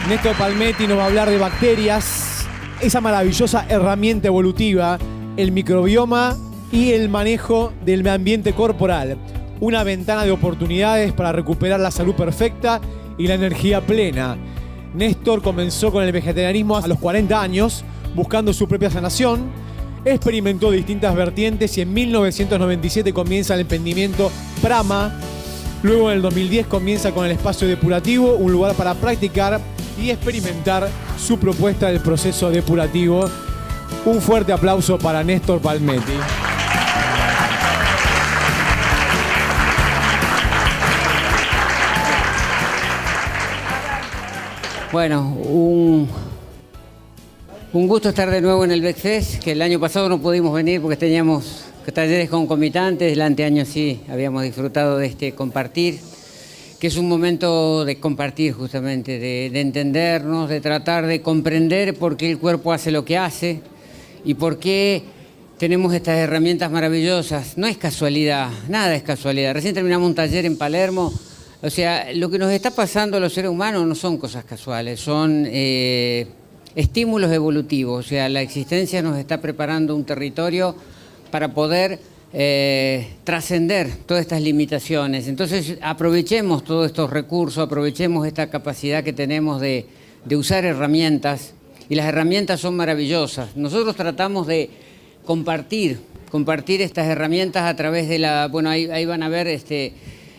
Néstor Palmetti nos va a hablar de bacterias, esa maravillosa herramienta evolutiva, el microbioma y el manejo del ambiente corporal. Una ventana de oportunidades para recuperar la salud perfecta y la energía plena. Néstor comenzó con el vegetarianismo a los 40 años, buscando su propia sanación. Experimentó distintas vertientes y en 1997 comienza el emprendimiento Prama. Luego en el 2010 comienza con el espacio depurativo, un lugar para practicar y experimentar su propuesta del proceso depurativo. Un fuerte aplauso para Néstor Palmetti. Bueno, un gusto estar de nuevo en el BECFEST, que el año pasado no pudimos venir porque teníamos talleres concomitantes. El anteaño sí habíamos disfrutado de este compartir, que es un momento de compartir justamente, de entendernos, de tratar de comprender por qué el cuerpo hace lo que hace y por qué tenemos estas herramientas maravillosas. No es casualidad, nada es casualidad. Recién terminamos un taller en Palermo. O sea, lo que nos está pasando a los seres humanos no son cosas casuales, son estímulos evolutivos. O sea, la existencia nos está preparando un territorio para poder trascender todas estas limitaciones. Entonces, aprovechemos todos estos recursos, aprovechemos esta capacidad que tenemos de usar herramientas, y las herramientas son maravillosas. Nosotros tratamos de compartir estas herramientas a través de la... Bueno, ahí van a ver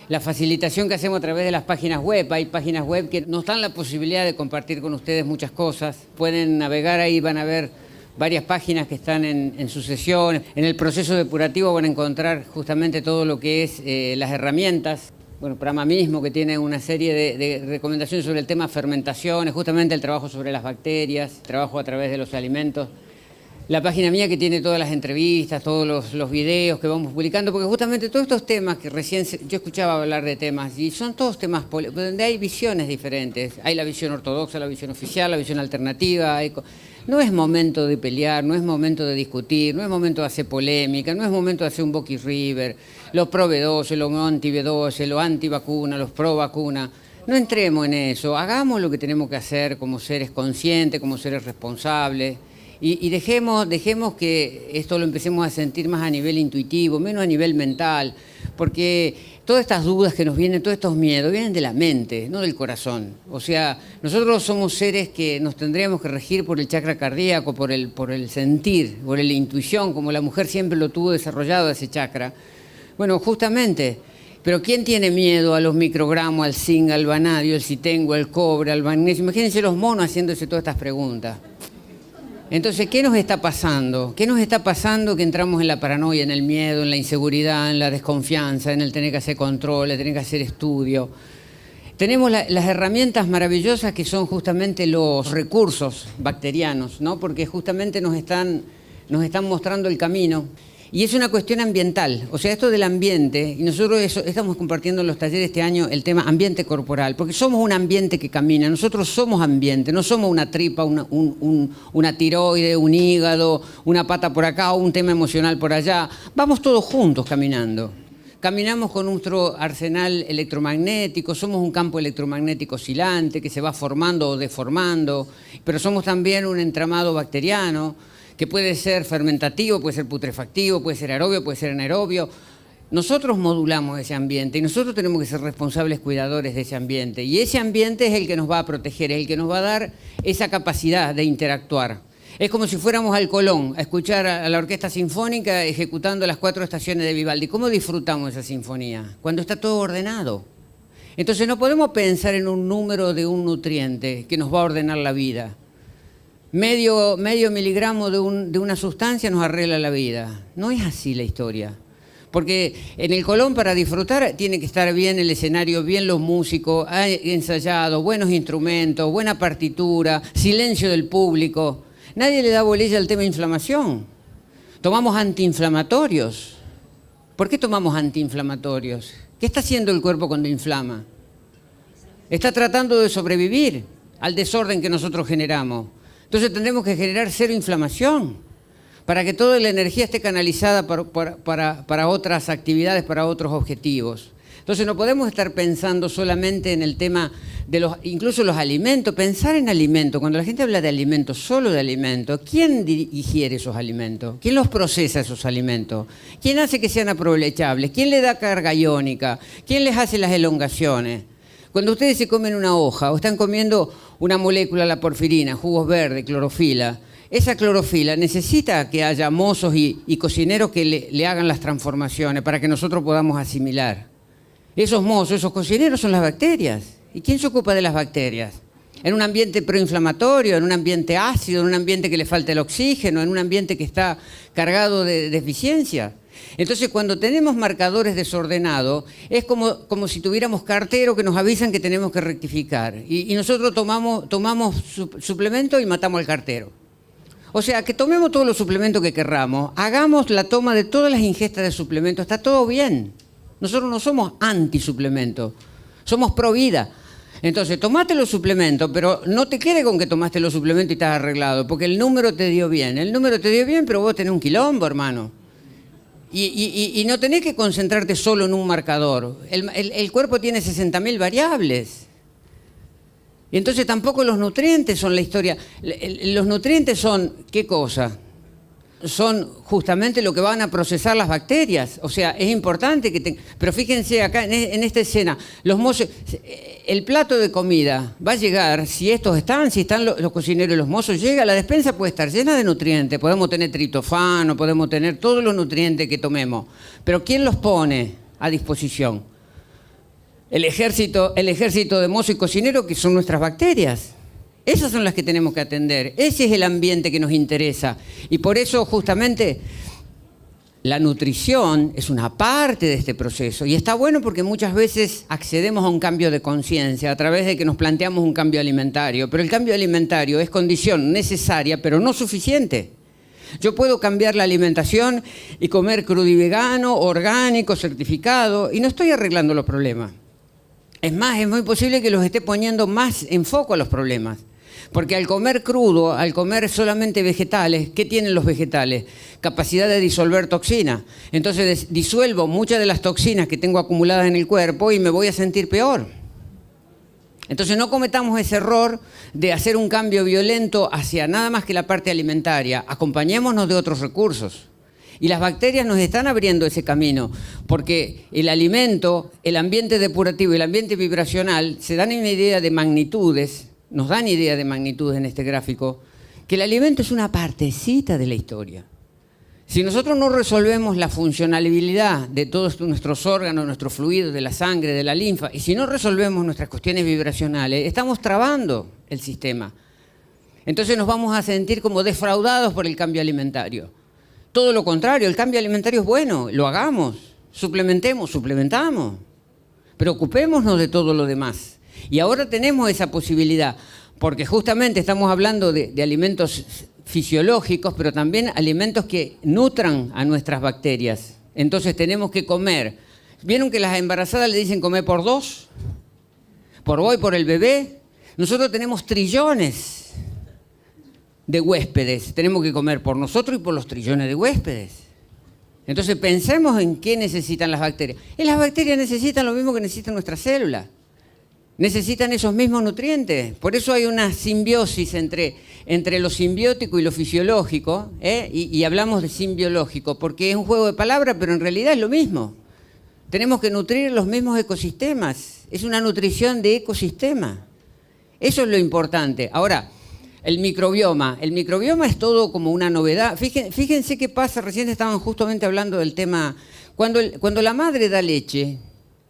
la facilitación que hacemos a través de las páginas web. Hay páginas web que nos dan la posibilidad de compartir con ustedes muchas cosas. Pueden navegar ahí, van a ver varias páginas que están en sucesión. En el proceso depurativo van a encontrar justamente todo lo que es las herramientas. Bueno, Prama mismo, que tiene una serie de recomendaciones sobre el tema fermentaciones, justamente el trabajo sobre las bacterias, trabajo a través de los alimentos. La página mía, que tiene todas las entrevistas, todos los videos que vamos publicando, porque justamente todos estos temas que recién yo escuchaba hablar de temas, y son todos temas donde hay visiones diferentes. Hay la visión ortodoxa, la visión oficial, la visión alternativa. No es momento de pelear, no es momento de discutir, no es momento de hacer polémica, no es momento de hacer un Boca River, los pro B12, los anti B12, los anti vacuna, los pro vacuna. No entremos en eso, hagamos lo que tenemos que hacer como seres conscientes, como seres responsables. Y dejemos que esto lo empecemos a sentir más a nivel intuitivo, menos a nivel mental, porque todas estas dudas que nos vienen, todos estos miedos, vienen de la mente, no del corazón. O sea, nosotros somos seres que nos tendríamos que regir por el chakra cardíaco, por el sentir, por la intuición, como la mujer siempre lo tuvo desarrollado ese chakra. Bueno, justamente, pero ¿quién tiene miedo a los microgramos, al zinc, al vanadio, al citengo, al cobre, al magnesio? Imagínense los monos haciéndose todas estas preguntas. Entonces, ¿qué nos está pasando? ¿Qué nos está pasando que entramos en la paranoia, en el miedo, en la inseguridad, en la desconfianza, en el tener que hacer control, en tener que hacer estudio? Tenemos las herramientas maravillosas que son justamente los recursos bacterianos, ¿no? Porque justamente nos están mostrando el camino. Y es una cuestión ambiental, o sea, esto del ambiente, y nosotros estamos compartiendo en los talleres este año el tema ambiente corporal, porque somos un ambiente que camina, nosotros somos ambiente, no somos una tripa, una tiroide, un hígado, una pata por acá o un tema emocional por allá, vamos todos juntos caminando. Caminamos con nuestro arsenal electromagnético, somos un campo electromagnético oscilante que se va formando o deformando, pero somos también un entramado bacteriano, que puede ser fermentativo, puede ser putrefactivo, puede ser aerobio, puede ser anaerobio. Nosotros modulamos ese ambiente y nosotros tenemos que ser responsables cuidadores de ese ambiente. Y ese ambiente es el que nos va a proteger, es el que nos va a dar esa capacidad de interactuar. Es como si fuéramos al Colón a escuchar a la orquesta sinfónica ejecutando las 4 estaciones de Vivaldi. ¿Cómo disfrutamos esa sinfonía? Cuando está todo ordenado. Entonces no podemos pensar en un número de un nutriente que nos va a ordenar la vida. Medio miligramo de una sustancia nos arregla la vida. No es así la historia. Porque en el Colón, para disfrutar, tiene que estar bien el escenario, bien los músicos, ensayado, buenos instrumentos, buena partitura, silencio del público. Nadie le da bolilla al tema de inflamación. Tomamos antiinflamatorios. ¿Por qué tomamos antiinflamatorios? ¿Qué está haciendo el cuerpo cuando inflama? Está tratando de sobrevivir al desorden que nosotros generamos. Entonces tendremos que generar cero inflamación para que toda la energía esté canalizada para otras actividades, para otros objetivos. Entonces no podemos estar pensando solamente en el tema de incluso los alimentos, pensar en alimentos. Cuando la gente habla de alimentos, solo de alimentos, ¿quién digiere esos alimentos? ¿Quién los procesa esos alimentos? ¿Quién hace que sean aprovechables? ¿Quién le da carga iónica? ¿Quién les hace las elongaciones? Cuando ustedes se comen una hoja o están comiendo una molécula, la porfirina, jugos verdes, clorofila, esa clorofila necesita que haya mozos y cocineros que le hagan las transformaciones para que nosotros podamos asimilar. Esos mozos, esos cocineros son las bacterias. ¿Y quién se ocupa de las bacterias? En un ambiente proinflamatorio, en un ambiente ácido, en un ambiente que le falta el oxígeno, en un ambiente que está cargado de deficiencia. Entonces, cuando tenemos marcadores desordenados, es como si tuviéramos carteros que nos avisan que tenemos que rectificar. Y nosotros tomamos suplemento y matamos al cartero. O sea, que tomemos todos los suplementos que querramos, hagamos la toma de todas las ingestas de suplementos, está todo bien. Nosotros no somos anti-suplementos, somos pro vida. Entonces, tomate los suplementos, pero no te quedes con que tomaste los suplementos y estás arreglado, porque el número te dio bien. El número te dio bien, pero vos tenés un quilombo, hermano. Y no tenés que concentrarte solo en un marcador. El cuerpo tiene 60.000 variables. Y entonces tampoco los nutrientes son la historia. Los nutrientes son, ¿qué cosa? Son justamente lo que van a procesar las bacterias. O sea, es importante que... Pero fíjense acá en esta escena, los mozos, el plato de comida va a llegar, si están los cocineros y los mozos, llega, la despensa puede estar llena de nutrientes, podemos tener triptofano, podemos tener todos los nutrientes que tomemos, pero ¿quién los pone a disposición? El ejército de mozos y cocineros, que son nuestras bacterias. Esas son las que tenemos que atender. Ese es el ambiente que nos interesa. Y por eso, justamente, la nutrición es una parte de este proceso. Y está bueno porque muchas veces accedemos a un cambio de conciencia a través de que nos planteamos un cambio alimentario. Pero el cambio alimentario es condición necesaria, pero no suficiente. Yo puedo cambiar la alimentación y comer crudo y vegano, orgánico, certificado, y no estoy arreglando los problemas. Es más, es muy posible que los esté poniendo más en foco a los problemas. Porque al comer crudo, al comer solamente vegetales, ¿qué tienen los vegetales? Capacidad de disolver toxinas. Entonces disuelvo muchas de las toxinas que tengo acumuladas en el cuerpo y me voy a sentir peor. Entonces no cometamos ese error de hacer un cambio violento hacia nada más que la parte alimentaria. Acompañémonos de otros recursos. Y las bacterias nos están abriendo ese camino, porque el alimento, el ambiente depurativo y el ambiente vibracional se dan una idea de magnitudes, nos dan idea de magnitudes en este gráfico, que el alimento es una partecita de la historia. Si nosotros no resolvemos la funcionalidad de todos nuestros órganos, nuestros fluidos, de la sangre, de la linfa, y si no resolvemos nuestras cuestiones vibracionales, estamos trabando el sistema. Entonces nos vamos a sentir como defraudados por el cambio alimentario. Todo lo contrario, el cambio alimentario es bueno, lo hagamos, suplementamos, preocupémonos de todo lo demás. Y ahora tenemos esa posibilidad, porque justamente estamos hablando de alimentos fisiológicos, pero también alimentos que nutran a nuestras bacterias. Entonces tenemos que comer. ¿Vieron que las embarazadas le dicen comer por dos? Por vos y por el bebé. Nosotros tenemos trillones de huéspedes. Tenemos que comer por nosotros y por los trillones de huéspedes. Entonces pensemos en qué necesitan las bacterias. Y las bacterias necesitan lo mismo que necesitan nuestras células. Necesitan esos mismos nutrientes. Por eso hay una simbiosis entre lo simbiótico y lo fisiológico, y hablamos de simbiológico, porque es un juego de palabras, pero en realidad es lo mismo. Tenemos que nutrir los mismos ecosistemas. Es una nutrición de ecosistema. Eso es lo importante. Ahora, el microbioma es todo como una novedad. Fíjense qué pasa, recién estaban justamente hablando del tema, cuando la madre da leche,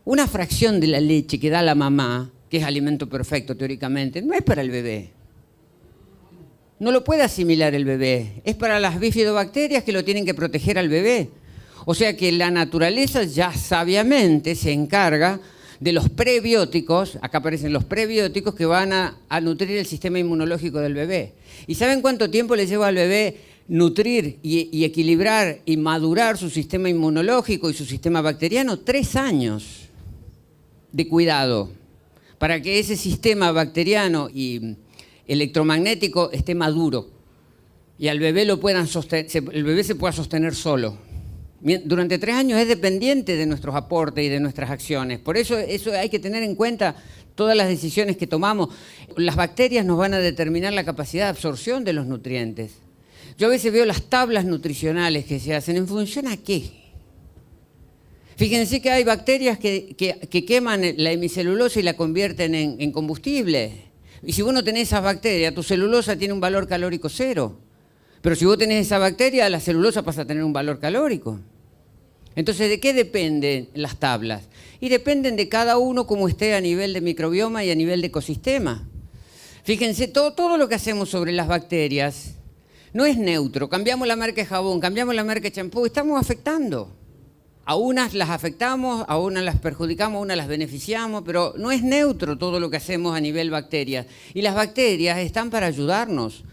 una fracción de la leche que da la mamá, que es alimento perfecto teóricamente, no es para el bebé. No lo puede asimilar el bebé. Es para las bifidobacterias que lo tienen que proteger al bebé. O sea que la naturaleza ya sabiamente se encarga de los prebióticos, acá aparecen los prebióticos que van a nutrir el sistema inmunológico del bebé. ¿Y saben cuánto tiempo le lleva al bebé nutrir y equilibrar y madurar su sistema inmunológico y su sistema bacteriano? 3 años de cuidado para que ese sistema bacteriano y electromagnético esté maduro y al bebé el bebé se pueda sostener solo. Durante 3 años es dependiente de nuestros aportes y de nuestras acciones. Por eso hay que tener en cuenta todas las decisiones que tomamos. Las bacterias nos van a determinar la capacidad de absorción de los nutrientes. Yo a veces veo las tablas nutricionales que se hacen. ¿En función a qué? Fíjense que hay bacterias que queman la hemicelulosa y la convierten en combustible. Y si vos no tenés esas bacterias, tu celulosa tiene un valor calórico 0. Pero si vos tenés esa bacteria, la celulosa pasa a tener un valor calórico. Entonces, ¿de qué dependen las tablas? Y dependen de cada uno como esté a nivel de microbioma y a nivel de ecosistema. Fíjense, todo lo que hacemos sobre las bacterias no es neutro. Cambiamos la marca de jabón, cambiamos la marca de champú, estamos afectando. A unas las afectamos, a unas las perjudicamos, a unas las beneficiamos, pero no es neutro todo lo que hacemos a nivel bacterias. Y las bacterias están para ayudarnos.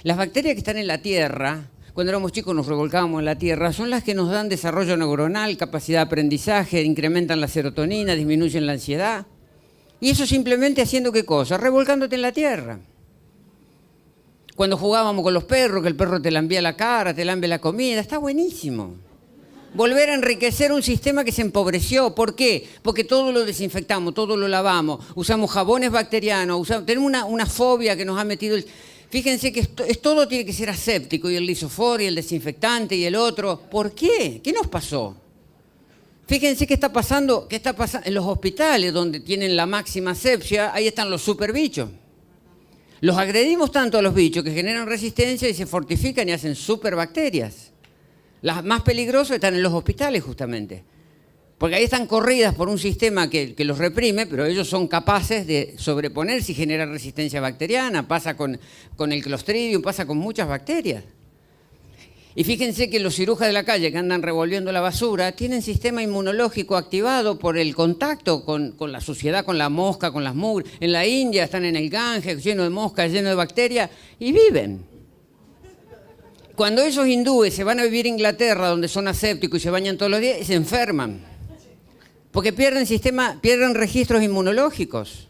Las bacterias que están en la tierra, cuando éramos chicos nos revolcábamos en la tierra, son las que nos dan desarrollo neuronal, capacidad de aprendizaje, incrementan la serotonina, disminuyen la ansiedad. Y eso simplemente haciendo ¿qué cosa? Revolcándote en la tierra. Cuando jugábamos con los perros, que el perro te lambía la cara, te lambe la comida, está buenísimo. Volver a enriquecer un sistema que se empobreció. ¿Por qué? Porque todo lo desinfectamos, todo lo lavamos, usamos jabones bacterianos, tenemos una fobia que nos ha metido el... Fíjense que todo tiene que ser aséptico, y el lisofor, y el desinfectante, y el otro. ¿Por qué? ¿Qué nos pasó? Fíjense qué está pasando en los hospitales, donde tienen la máxima asepsia, ahí están los superbichos. Los agredimos tanto a los bichos que generan resistencia y se fortifican y hacen superbacterias. Las más peligrosas están en los hospitales, justamente. Porque ahí están corridas por un sistema que los reprime, pero ellos son capaces de sobreponerse y generar resistencia bacteriana. Pasa con el Clostridium, pasa con muchas bacterias. Y fíjense que los cirujas de la calle que andan revolviendo la basura tienen sistema inmunológico activado por el contacto con la suciedad, con la mosca, con las mugres. En la India están en el Ganges lleno de moscas, lleno de bacterias, y viven. Cuando esos hindúes se van a vivir a Inglaterra, donde son asépticos y se bañan todos los días, se enferman. Porque pierden registros inmunológicos.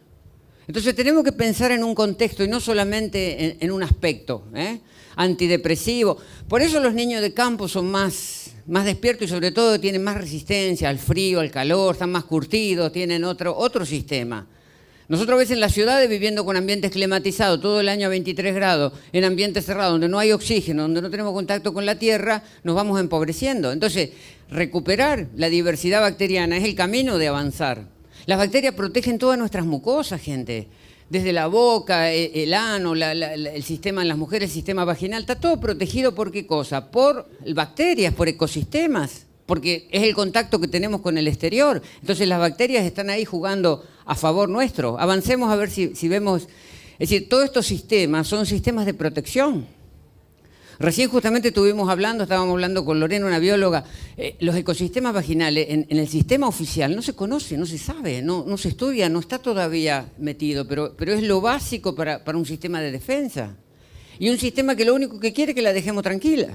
Entonces tenemos que pensar en un contexto y no solamente en un aspecto, antidepresivo. Por eso los niños de campo son más despiertos y sobre todo tienen más resistencia al frío, al calor, están más curtidos, tienen otro sistema. Nosotros a veces en las ciudades, viviendo con ambientes climatizados todo el año a 23 grados, en ambientes cerrados, donde no hay oxígeno, donde no tenemos contacto con la tierra, nos vamos empobreciendo. Entonces, recuperar la diversidad bacteriana es el camino de avanzar. Las bacterias protegen todas nuestras mucosas, gente. Desde la boca, el ano, el sistema en las mujeres, el sistema vaginal, está todo protegido ¿por qué cosa? Por bacterias, por ecosistemas. Porque es el contacto que tenemos con el exterior. Entonces las bacterias están ahí jugando a favor nuestro. Avancemos a ver si vemos... Es decir, todos estos sistemas son sistemas de protección. Recién justamente estábamos hablando con Lorena, una bióloga, los ecosistemas vaginales en el sistema oficial no se conoce, no se sabe, no se estudia, no está todavía metido, pero es lo básico para un sistema de defensa. Y un sistema que lo único que quiere es que la dejemos tranquila.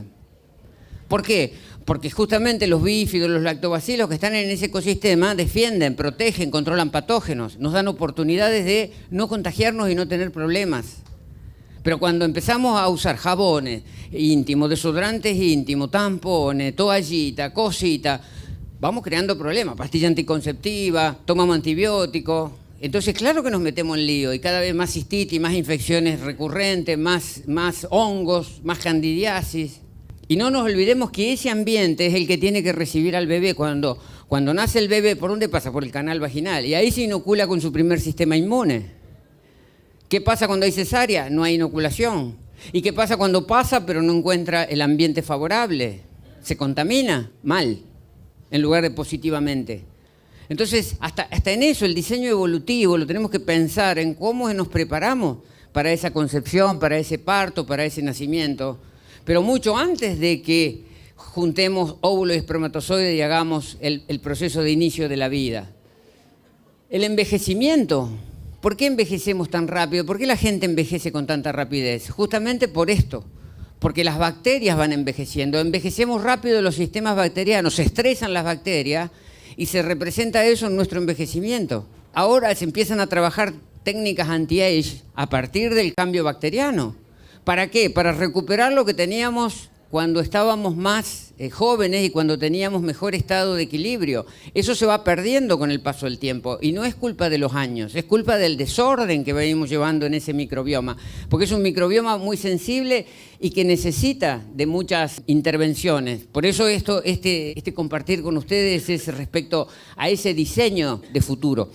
¿Por qué? Porque justamente los bífidos, los lactobacilos que están en ese ecosistema defienden, protegen, controlan patógenos, nos dan oportunidades de no contagiarnos y no tener problemas. Pero cuando empezamos a usar jabones íntimos, desodorantes íntimos, tampones, toallita, cosita, vamos creando problemas. Pastilla anticonceptiva, tomamos antibióticos. Entonces, claro que nos metemos en lío y cada vez más cistitis, más infecciones recurrentes, más hongos, más candidiasis. Y no nos olvidemos que ese ambiente es el que tiene que recibir al bebé cuando nace el bebé. ¿Por dónde pasa? Por el canal vaginal. Y ahí se inocula con su primer sistema inmune. ¿Qué pasa cuando hay cesárea? No hay inoculación. ¿Y qué pasa cuando pasa pero no encuentra el ambiente favorable? Se contamina mal, en lugar de positivamente. Entonces, hasta en eso, el diseño evolutivo, lo tenemos que pensar en cómo nos preparamos para esa concepción, para ese parto, para ese nacimiento. Pero mucho antes de que juntemos óvulo y espermatozoide y hagamos el proceso de inicio de la vida. El envejecimiento. ¿Por qué envejecemos tan rápido? ¿Por qué la gente envejece con tanta rapidez? Justamente por esto. Porque las bacterias van envejeciendo. Envejecemos rápido los sistemas bacterianos, se estresan las bacterias y se representa eso en nuestro envejecimiento. Ahora se empiezan a trabajar técnicas anti-age a partir del cambio bacteriano. ¿Para qué? Para recuperar lo que teníamos cuando estábamos más jóvenes y cuando teníamos mejor estado de equilibrio. Eso se va perdiendo con el paso del tiempo y no es culpa de los años, es culpa del desorden que venimos llevando en ese microbioma, porque es un microbioma muy sensible y que necesita de muchas intervenciones. Por eso este compartir con ustedes es respecto a ese diseño de futuro.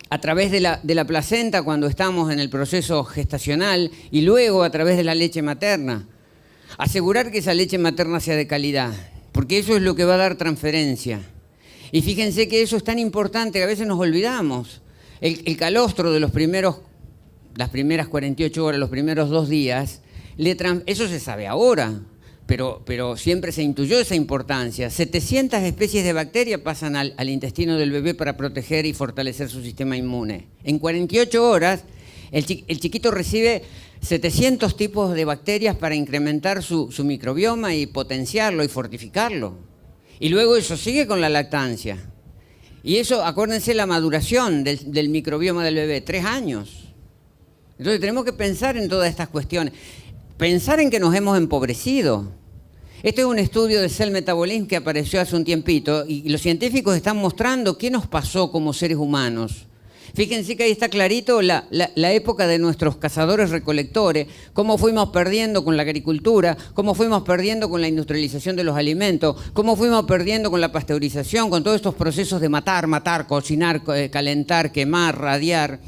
A través de la placenta cuando estamos en el proceso gestacional y luego a través de la leche materna. Asegurar que esa leche materna sea de calidad, porque eso es lo que va a dar transferencia. Y fíjense que eso es tan importante que a veces nos olvidamos. El calostro de las primeras 48 horas, los primeros 2 días, eso se sabe ahora, pero siempre se intuyó esa importancia. 700 especies de bacterias pasan al intestino del bebé para proteger y fortalecer su sistema inmune. En 48 horas, el chiquito recibe 700 tipos de bacterias para incrementar su microbioma y potenciarlo y fortificarlo. Y luego eso sigue con la lactancia. Y eso, acuérdense, la maduración del microbioma del bebé, 3 años. Entonces tenemos que pensar en todas estas cuestiones. Pensar en que nos hemos empobrecido. Este es un estudio de Cell Metabolism que apareció hace un tiempito y los científicos están mostrando qué nos pasó como seres humanos. Fíjense que ahí está clarito la época de nuestros cazadores-recolectores, cómo fuimos perdiendo con la agricultura, cómo fuimos perdiendo con la industrialización de los alimentos, cómo fuimos perdiendo con la pasteurización, con todos estos procesos de matar, cocinar, calentar, quemar, radiar,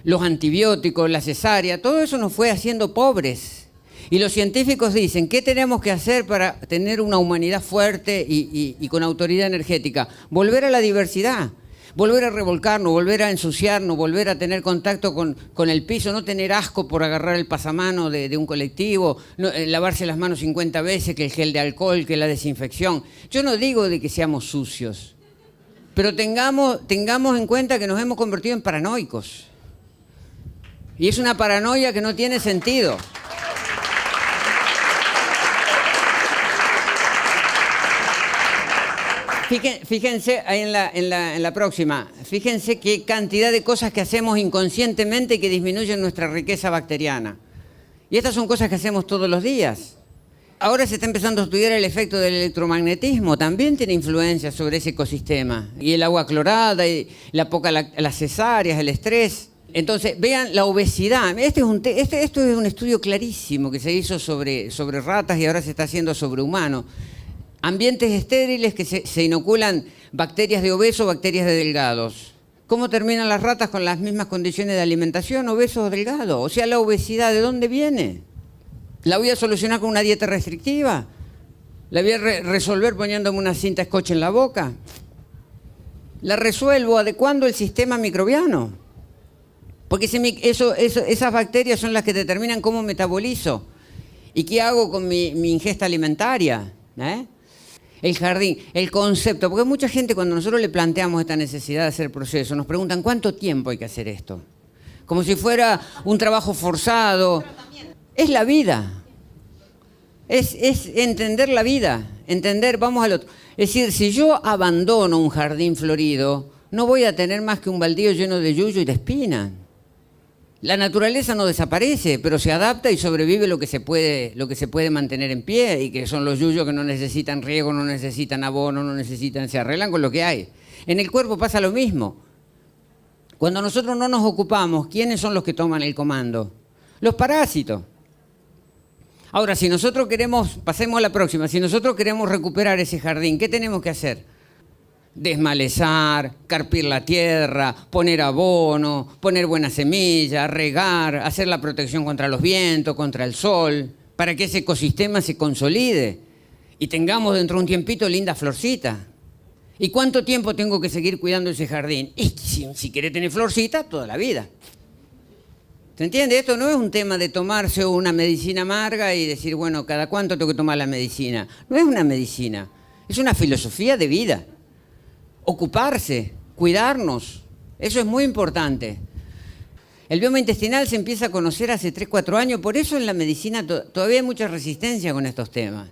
los antibióticos, la cesárea, todo eso nos fue haciendo pobres. Y los científicos dicen, ¿qué tenemos que hacer para tener una humanidad fuerte y con autoridad energética? Volver a la diversidad. Volver a revolcarnos, volver a ensuciarnos, volver a tener contacto con el piso, no tener asco por agarrar el pasamano de un colectivo, lavarse las manos 50 veces, que el gel de alcohol, que la desinfección. Yo no digo de que seamos sucios, pero tengamos en cuenta que nos hemos convertido en paranoicos. Y es una paranoia que no tiene sentido. Fíjense ahí en la próxima, fíjense qué cantidad de cosas que hacemos inconscientemente y que disminuyen nuestra riqueza bacteriana. Y estas son cosas que hacemos todos los días. Ahora se está empezando a estudiar el efecto del electromagnetismo, también tiene influencia sobre ese ecosistema. Y el agua clorada, y las cesáreas, el estrés. Entonces, vean la obesidad. Esto es un estudio clarísimo que se hizo sobre ratas y ahora se está haciendo sobre humanos. Ambientes estériles que se inoculan bacterias de obesos, bacterias de delgados. ¿Cómo terminan las ratas con las mismas condiciones de alimentación, obesos o delgados? O sea, la obesidad, ¿de dónde viene? ¿La voy a solucionar con una dieta restrictiva? ¿La voy a resolver poniéndome una cinta scotch en la boca? La resuelvo adecuando el sistema microbiano. Porque esas bacterias son las que determinan cómo metabolizo y qué hago con mi ingesta alimentaria. El jardín, el concepto, porque mucha gente cuando nosotros le planteamos esta necesidad de hacer proceso, nos preguntan ¿cuánto tiempo hay que hacer esto? Como si fuera un trabajo forzado. Es la vida. Es entender la vida, vamos al otro. Es decir, si yo abandono un jardín florido, no voy a tener más que un baldío lleno de yuyo y de espina. La naturaleza no desaparece, pero se adapta y sobrevive lo que se puede mantener en pie, y que son los yuyos que no necesitan riego, no necesitan abono, se arreglan con lo que hay. En el cuerpo pasa lo mismo. Cuando nosotros no nos ocupamos, ¿quiénes son los que toman el comando? Los parásitos. Ahora, si nosotros pasemos a la próxima, si nosotros queremos recuperar ese jardín, ¿qué tenemos que hacer? Desmalezar, carpir la tierra, poner abono, poner buena semilla, regar, hacer la protección contra los vientos, contra el sol, para que ese ecosistema se consolide y tengamos dentro de un tiempito linda florcita. ¿Y cuánto tiempo tengo que seguir cuidando ese jardín? Y si quiere tener florcita, toda la vida. ¿Se entiende? Esto no es un tema de tomarse una medicina amarga y decir, bueno, ¿cada cuánto tengo que tomar la medicina? No es una medicina, es una filosofía de vida. Ocuparse, cuidarnos, eso es muy importante. El bioma intestinal se empieza a conocer hace 3-4 años, por eso en la medicina todavía hay mucha resistencia con estos temas.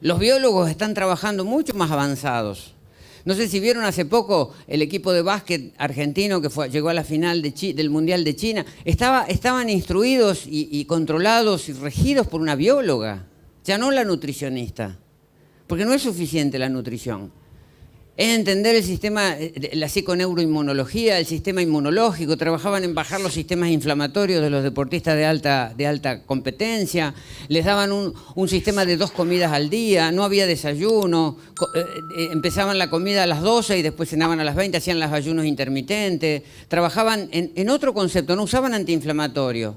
Los biólogos están trabajando mucho más avanzados. No sé si vieron hace poco el equipo de básquet argentino que llegó a la final del Mundial de China. Estaban instruidos y controlados y regidos por una bióloga. ya no la nutricionista, porque no es suficiente la nutrición. Es entender el sistema, la psiconeuroinmunología, el sistema inmunológico. Trabajaban en bajar los sistemas inflamatorios de los deportistas de alta competencia. Les daban un sistema de 2 comidas al día, no había desayuno. Empezaban la comida a las 12 y después cenaban a las 20, hacían los ayunos intermitentes. Trabajaban en otro concepto, no usaban antiinflamatorios.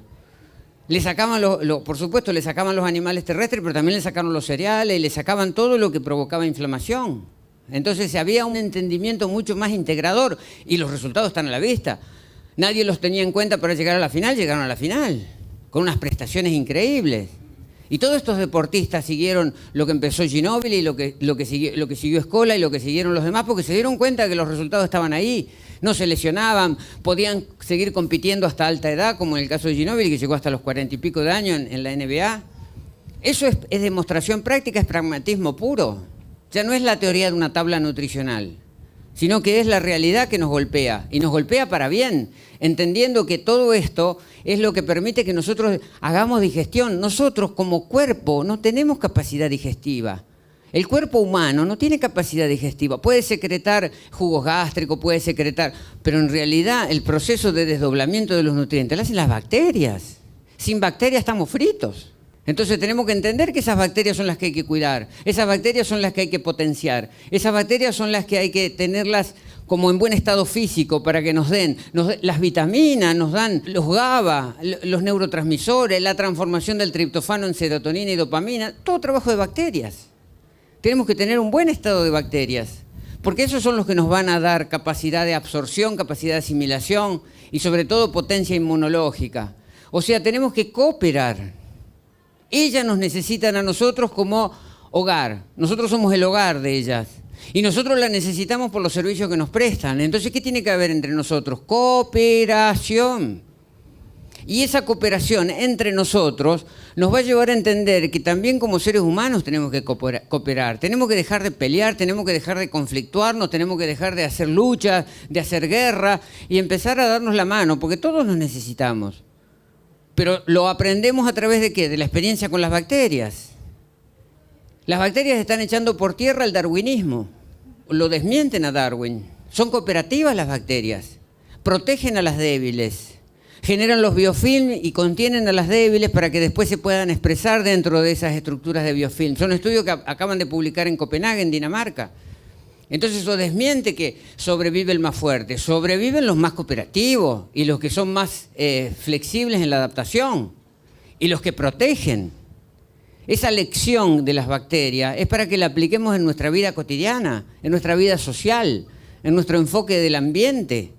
Le sacaban, por supuesto, le sacaban los animales terrestres, pero también le sacaron los cereales y le sacaban todo lo que provocaba inflamación. Entonces había un entendimiento mucho más integrador y los resultados están a la vista. Nadie los tenía en cuenta para llegar a la final, llegaron a la final, con unas prestaciones increíbles. Y todos estos deportistas siguieron lo que empezó Ginóbili y lo que siguió Scola y lo que siguieron los demás, porque se dieron cuenta que los resultados estaban ahí. No se lesionaban, podían seguir compitiendo hasta alta edad, como en el caso de Ginóbili, que llegó hasta los 40 y pico de años en la NBA. Eso es demostración práctica, es pragmatismo puro. Ya no es la teoría de una tabla nutricional, sino que es la realidad que nos golpea, y nos golpea para bien, entendiendo que todo esto es lo que permite que nosotros hagamos digestión. Nosotros como cuerpo no tenemos capacidad digestiva. El cuerpo humano no tiene capacidad digestiva. Puede secretar jugos gástricos, puede secretar, pero en realidad el proceso de desdoblamiento de los nutrientes lo hacen las bacterias. Sin bacterias estamos fritos. Entonces tenemos que entender que esas bacterias son las que hay que cuidar, esas bacterias son las que hay que potenciar, esas bacterias son las que hay que tenerlas como en buen estado físico para que nos den las vitaminas, nos dan los GABA, los neurotransmisores, la transformación del triptofano en serotonina y dopamina, todo trabajo de bacterias. Tenemos que tener un buen estado de bacterias, porque esos son los que nos van a dar capacidad de absorción, capacidad de asimilación y sobre todo potencia inmunológica. O sea, tenemos que cooperar. Ellas nos necesitan a nosotros como hogar. Nosotros somos el hogar de ellas. Y nosotros las necesitamos por los servicios que nos prestan. Entonces, ¿qué tiene que haber entre nosotros? Cooperación. Y esa cooperación entre nosotros nos va a llevar a entender que también como seres humanos tenemos que cooperar. Tenemos que dejar de pelear, tenemos que dejar de conflictuarnos, tenemos que dejar de hacer luchas, de hacer guerra y empezar a darnos la mano, porque todos nos necesitamos. Pero lo aprendemos a través de ¿qué? De la experiencia con las bacterias. Las bacterias están echando por tierra el darwinismo. Lo desmienten a Darwin. Son cooperativas las bacterias. Protegen a las débiles. Generan los biofilm y contienen a las débiles para que después se puedan expresar dentro de esas estructuras de biofilm. Son estudios que acaban de publicar en Copenhague, en Dinamarca. Entonces eso desmiente que sobrevive el más fuerte. Sobreviven los más cooperativos y los que son más flexibles en la adaptación y los que protegen. Esa lección de las bacterias es para que la apliquemos en nuestra vida cotidiana, en nuestra vida social, en nuestro enfoque del ambiente.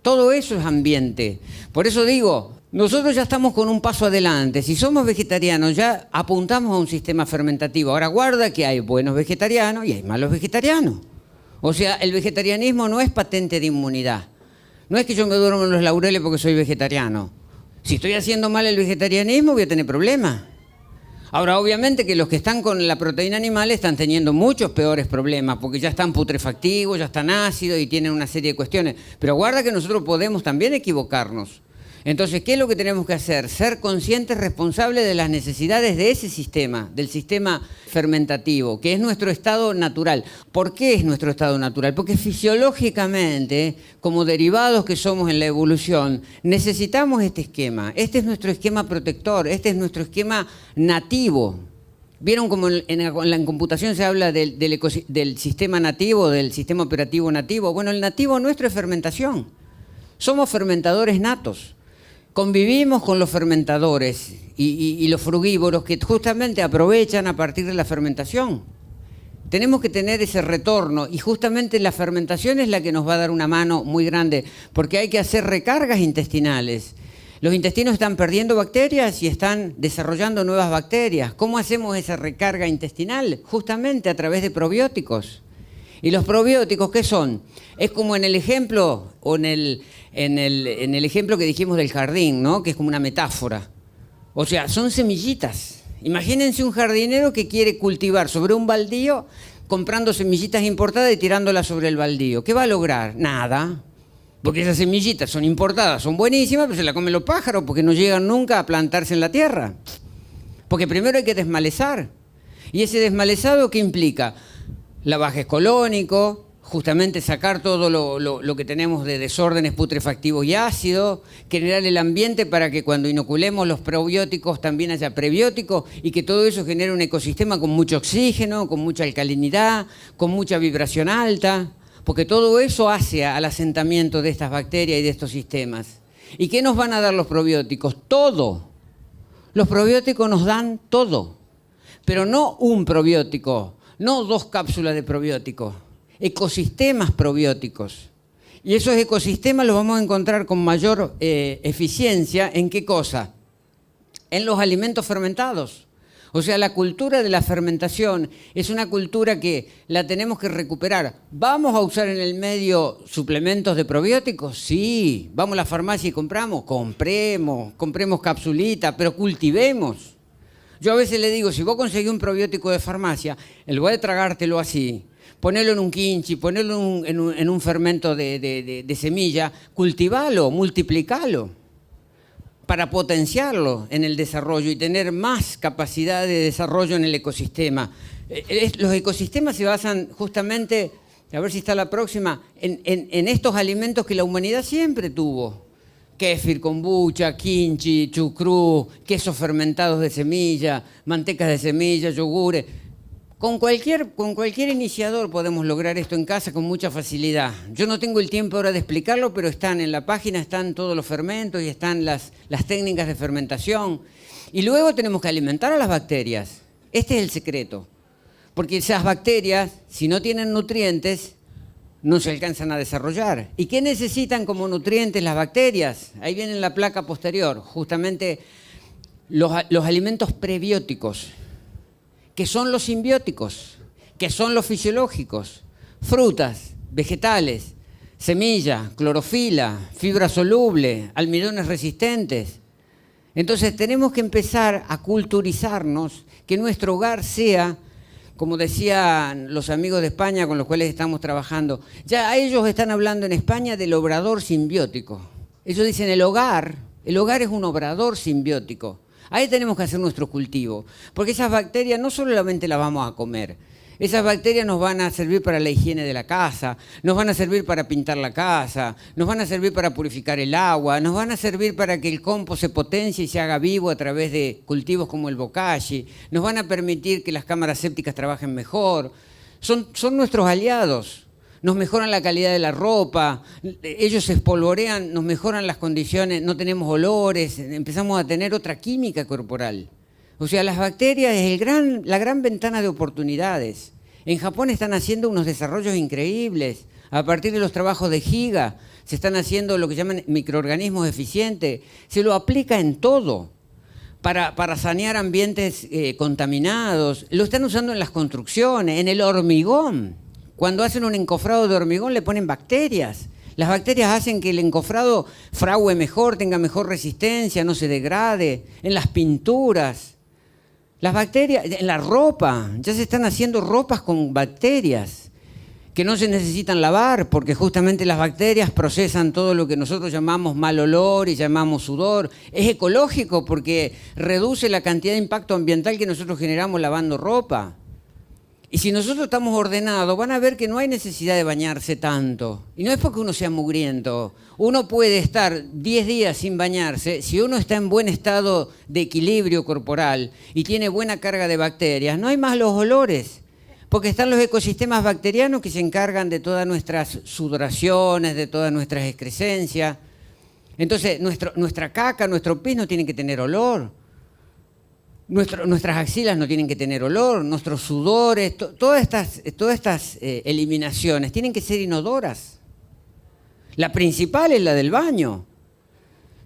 Todo eso es ambiente. Por eso digo, nosotros ya estamos con un paso adelante. Si somos vegetarianos ya apuntamos a un sistema fermentativo. Ahora guarda que hay buenos vegetarianos y hay malos vegetarianos. O sea, el vegetarianismo no es patente de inmunidad. No es que yo me duermo en los laureles porque soy vegetariano. Si estoy haciendo mal el vegetarianismo voy a tener problemas. Ahora, obviamente que los que están con la proteína animal están teniendo muchos peores problemas porque ya están putrefactivos, ya están ácidos y tienen una serie de cuestiones. Pero guarda que nosotros podemos también equivocarnos. Entonces, ¿qué es lo que tenemos que hacer? Ser conscientes, responsables de las necesidades de ese sistema, del sistema fermentativo, que es nuestro estado natural. ¿Por qué es nuestro estado natural? Porque fisiológicamente, como derivados que somos en la evolución, necesitamos este esquema. Este es nuestro esquema protector, este es nuestro esquema nativo. ¿Vieron cómo en computación se habla del sistema nativo, del sistema operativo nativo? Bueno, el nativo nuestro es fermentación. Somos fermentadores natos. Convivimos con los fermentadores y los frugívoros que justamente aprovechan a partir de la fermentación. Tenemos que tener ese retorno y justamente la fermentación es la que nos va a dar una mano muy grande porque hay que hacer recargas intestinales. Los intestinos están perdiendo bacterias y están desarrollando nuevas bacterias. ¿Cómo hacemos esa recarga intestinal? Justamente a través de probióticos. ¿Y los probióticos qué son? Es como en el ejemplo, o en el ejemplo que dijimos del jardín, ¿no? Que es como una metáfora. O sea, son semillitas. Imagínense un jardinero que quiere cultivar sobre un baldío, comprando semillitas importadas y tirándolas sobre el baldío. ¿Qué va a lograr? Nada. Porque esas semillitas son importadas, son buenísimas, pero se las comen los pájaros porque no llegan nunca a plantarse en la tierra. Porque primero hay que desmalezar. ¿Y ese desmalezado qué implica? Lavaje colónico, justamente sacar todo lo que tenemos de desórdenes putrefactivos y ácidos, generar el ambiente para que cuando inoculemos los probióticos también haya prebióticos y que todo eso genere un ecosistema con mucho oxígeno, con mucha alcalinidad, con mucha vibración alta, porque todo eso hace al asentamiento de estas bacterias y de estos sistemas. ¿Y qué nos van a dar los probióticos? Todo. Los probióticos nos dan todo, pero no un probiótico, no 2 cápsulas de probióticos. Ecosistemas probióticos. Y esos ecosistemas los vamos a encontrar con mayor eficiencia. ¿En qué cosa? En los alimentos fermentados. O sea, la cultura de la fermentación es una cultura que la tenemos que recuperar. ¿Vamos a usar en el medio suplementos de probióticos? Sí. ¿Vamos a la farmacia y compramos? Compremos capsulitas, pero cultivemos. Yo a veces le digo, si vos conseguís un probiótico de farmacia, en lugar de tragártelo así, ponelo en un kimchi, ponelo en un fermento de semilla, cultivalo, multiplicalo para potenciarlo en el desarrollo y tener más capacidad de desarrollo en el ecosistema. Los ecosistemas se basan justamente, a ver si está la próxima, en estos alimentos que la humanidad siempre tuvo. Kéfir, kombucha, kimchi, chucrú, quesos fermentados de semilla, mantecas de semilla, yogures. Con cualquier iniciador podemos lograr esto en casa con mucha facilidad. Yo no tengo el tiempo ahora de explicarlo, pero están en la página, están todos los fermentos y están las técnicas de fermentación. Y luego tenemos que alimentar a las bacterias. Este es el secreto. Porque esas bacterias, si no tienen nutrientes, no se alcanzan a desarrollar. ¿Y qué necesitan como nutrientes las bacterias? Ahí viene en la placa posterior, justamente los alimentos prebióticos, que son los simbióticos, que son los fisiológicos, frutas, vegetales, semilla, clorofila, fibra soluble, almidones resistentes. Entonces tenemos que empezar a culturizarnos, que nuestro hogar sea, como decían los amigos de España con los cuales estamos trabajando, ya ellos están hablando en España del obrador simbiótico. Ellos dicen el hogar es un obrador simbiótico. Ahí tenemos que hacer nuestro cultivo, porque esas bacterias no solamente las vamos a comer, esas bacterias nos van a servir para la higiene de la casa, nos van a servir para pintar la casa, nos van a servir para purificar el agua, nos van a servir para que el compost se potencie y se haga vivo a través de cultivos como el bokashi, nos van a permitir que las cámaras sépticas trabajen mejor, son nuestros aliados. Nos mejoran la calidad de la ropa, ellos se espolvorean, nos mejoran las condiciones, no tenemos olores, empezamos a tener otra química corporal. O sea, las bacterias es la gran ventana de oportunidades. En Japón están haciendo unos desarrollos increíbles. A partir de los trabajos de Giga, se están haciendo lo que llaman microorganismos eficientes. Se lo aplica en todo para sanear ambientes contaminados. Lo están usando en las construcciones, en el hormigón. Cuando hacen un encofrado de hormigón le ponen bacterias. Las bacterias hacen que el encofrado fragüe mejor, tenga mejor resistencia, no se degrade. En las pinturas. Las bacterias, en la ropa. Ya se están haciendo ropas con bacterias que no se necesitan lavar porque justamente las bacterias procesan todo lo que nosotros llamamos mal olor y llamamos sudor. Es ecológico porque reduce la cantidad de impacto ambiental que nosotros generamos lavando ropa. Y si nosotros estamos ordenados, van a ver que no hay necesidad de bañarse tanto. Y no es porque uno sea mugriento. Uno puede estar 10 días sin bañarse. Si uno está en buen estado de equilibrio corporal y tiene buena carga de bacterias, no hay más los olores. Porque están los ecosistemas bacterianos que se encargan de todas nuestras sudoraciones, de todas nuestras excrescencias. Entonces, nuestra caca, nuestro pis no tienen que tener olor. Nuestras axilas no tienen que tener olor, nuestros sudores, todas estas eliminaciones tienen que ser inodoras. La principal es la del baño.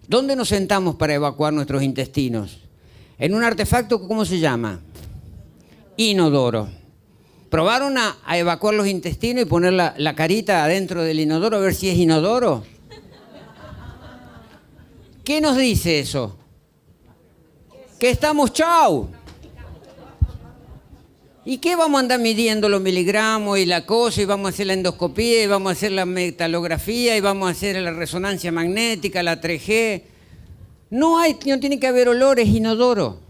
¿Dónde nos sentamos para evacuar nuestros intestinos? En un artefacto, ¿cómo se llama? Inodoro. ¿Probaron a evacuar los intestinos y poner la carita adentro del inodoro a ver si es inodoro? ¿Qué nos dice eso? Que estamos chau. ¿Y qué vamos a andar midiendo los miligramos y la cosa? Y vamos a hacer la endoscopía, y vamos a hacer la metalografía, y vamos a hacer la resonancia magnética, la 3G. No tiene que haber olores inodoro.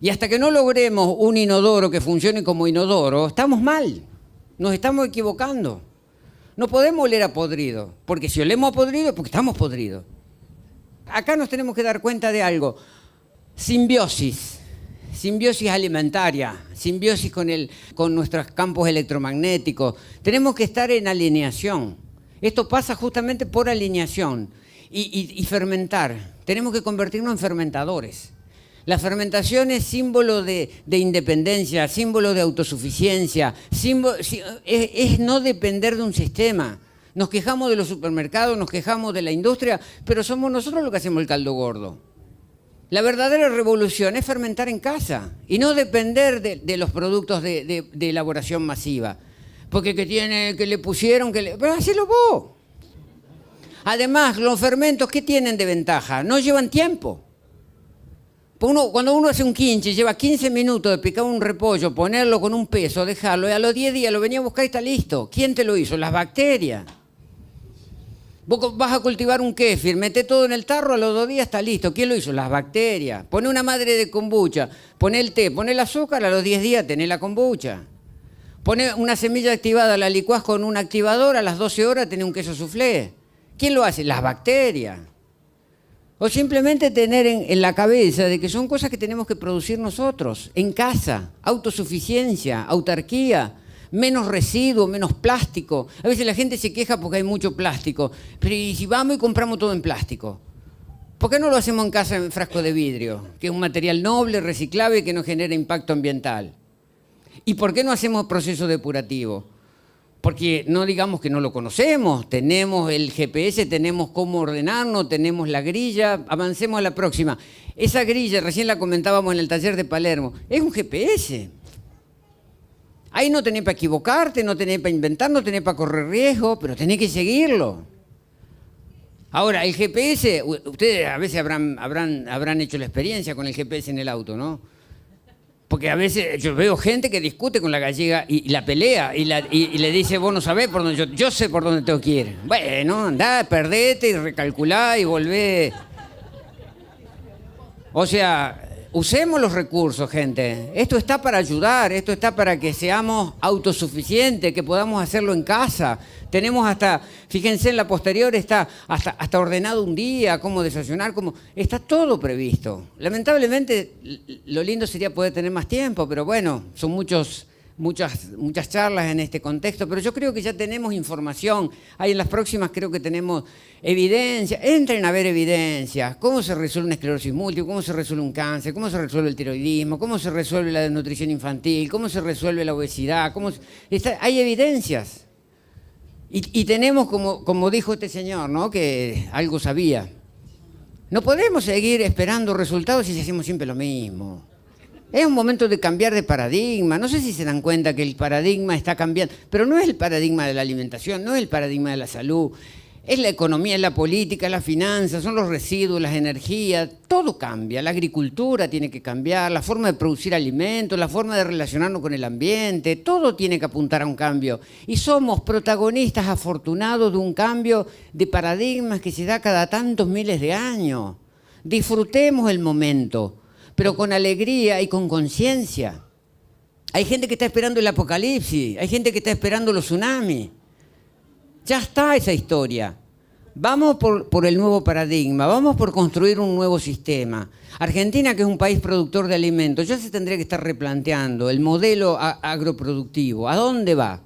Y hasta que no logremos un inodoro que funcione como inodoro, estamos mal, nos estamos equivocando. No podemos oler a podrido, porque si olemos a podrido es porque estamos podridos. Acá nos tenemos que dar cuenta de algo. Simbiosis alimentaria, simbiosis con nuestros campos electromagnéticos. Tenemos que estar en alineación. Esto pasa justamente por alineación y fermentar. Tenemos que convertirnos en fermentadores. La fermentación es símbolo de independencia, símbolo de autosuficiencia, es no depender de un sistema. Nos quejamos de los supermercados, nos quejamos de la industria, pero somos nosotros los que hacemos el caldo gordo. La verdadera revolución es fermentar en casa y no depender de los productos de elaboración masiva. Porque que le pusieron, pero hacelo vos. Además, los fermentos, ¿qué tienen de ventaja? No llevan tiempo. Cuando uno hace un quinche, lleva 15 minutos de picar un repollo, ponerlo con un peso, dejarlo, y a los 10 días lo venía a buscar y está listo. ¿Quién te lo hizo? Las bacterias. Vos vas a cultivar un kéfir, metés todo en el tarro, a los 2 días está listo. ¿Quién lo hizo? Las bacterias. Poné una madre de kombucha, poné el té, poné el azúcar, a los 10 días tenés la kombucha. Poné una semilla activada, la licuás con un activador, a las 12 horas tenés un queso soufflé. ¿Quién lo hace? Las bacterias. O simplemente tener en la cabeza de que son cosas que tenemos que producir nosotros, en casa, autosuficiencia, autarquía, menos residuo, menos plástico. A veces la gente se queja porque hay mucho plástico, pero ¿y si vamos y compramos todo en plástico? ¿Por qué no lo hacemos en casa en frasco de vidrio, que es un material noble, reciclable y que no genera impacto ambiental? ¿Y por qué no hacemos proceso depurativo? Porque no digamos que no lo conocemos, tenemos el GPS, tenemos cómo ordenarnos, tenemos la grilla, avancemos a la próxima. Esa grilla, recién la comentábamos en el taller de Palermo, es un GPS. Ahí no tenés para equivocarte, no tenés para inventar, no tenés para correr riesgo, pero tenés que seguirlo. Ahora, el GPS, ustedes a veces habrán hecho la experiencia con el GPS en el auto, ¿no? Porque a veces yo veo gente que discute con la gallega y la pelea y le dice, vos no sabés por dónde, yo sé por dónde tengo que ir. Bueno, andá, perdete y recalculá y volvé. O sea, usemos los recursos, gente. Esto está para ayudar, esto está para que seamos autosuficientes, que podamos hacerlo en casa. Tenemos hasta, fíjense en la posterior, está hasta ordenado un día, cómo desayunar, está todo previsto. Lamentablemente, lo lindo sería poder tener más tiempo, pero bueno, son muchas charlas en este contexto, pero yo creo que ya tenemos información. Ahí en las próximas creo que tenemos evidencia. Entren a ver evidencias. ¿Cómo se resuelve una esclerosis múltiple? ¿Cómo se resuelve un cáncer? ¿Cómo se resuelve el tiroidismo? ¿Cómo se resuelve la desnutrición infantil? ¿Cómo se resuelve la obesidad? Hay evidencias. Y tenemos, como dijo este señor, ¿no? Que algo sabía. No podemos seguir esperando resultados si hacemos siempre lo mismo. Es un momento de cambiar de paradigma. No sé si se dan cuenta que el paradigma está cambiando, pero no es el paradigma de la alimentación, no es el paradigma de la salud. Es la economía, es la política, es la finanza, son los residuos, las energías, todo cambia. La agricultura tiene que cambiar, la forma de producir alimentos, la forma de relacionarnos con el ambiente, todo tiene que apuntar a un cambio. Y somos protagonistas afortunados de un cambio de paradigmas que se da cada tantos miles de años. Disfrutemos el momento, pero con alegría y con conciencia. Hay gente que está esperando el apocalipsis, hay gente que está esperando los tsunamis. Ya está esa historia. Vamos por el nuevo paradigma, vamos por construir un nuevo sistema. Argentina, que es un país productor de alimentos, ya se tendría que estar replanteando el modelo agroproductivo. ¿A dónde va?